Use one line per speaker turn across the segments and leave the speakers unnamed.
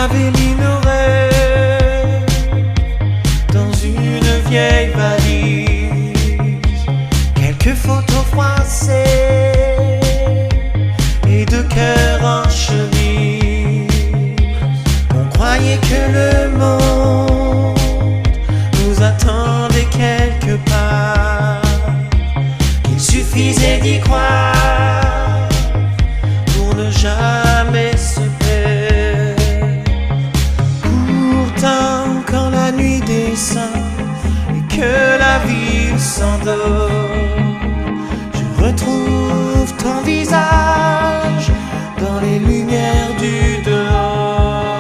avait mis nos rêves dans une vieille valise, quelques photos froissées et de cœurs en chemise. On croyait que le monde nous attendait quelque part, qu'il suffisait d'y croire pour ne jamais se perdre. Pourtant, quand la nuit descend et que la ville s'endort, je retrouve ton visage dans les lumières du dehors.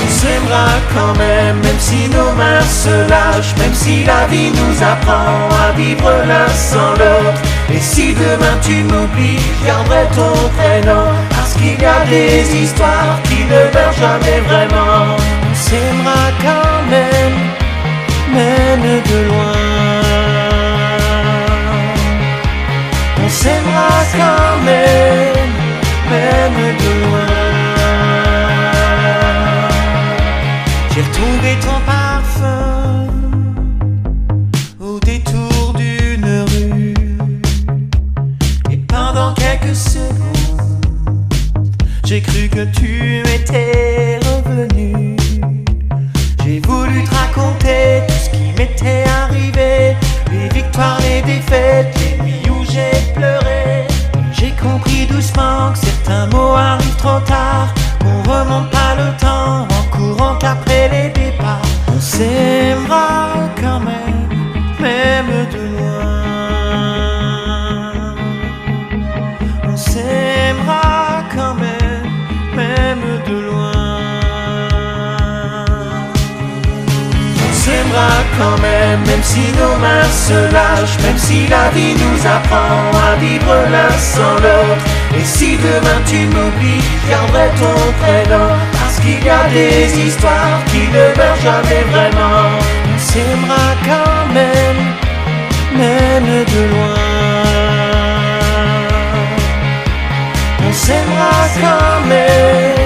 On s'aimera quand même si nos mains se lâchent, même si la vie nous apprend à vivre l'un sans l'autre. Et si demain tu m'oublies, je garderai ton prénom, parce qu'il y a des histoires qui ne meurent jamais vraiment. On s'aimera quand même de loin. On s'aimera quand même de loin. J'ai retrouvé ton parfum au détour d'une rue, et pendant quelques secondes, j'ai cru que tu étais revenu. J'ai voulu te raconter tout ce qui m'était arrivé, les victoires, les défaites, les nuits où j'ai pleuré. J'ai compris doucement que certains mots arrivent trop tard, qu'on remonte pas le temps en courant qu'après les départs. On s'aimera quand même de loin. On s'aimera quand même de loin. On s'aimera quand même si nos mains se lâchent, même si la vie nous apprend à vivre l'un sans l'autre. Et si demain tu m'oublies, je garderai ton prénom, parce qu'il y a des histoires qui ne meurent jamais vraiment. On s'aimera quand même de loin. On s'aimera quand même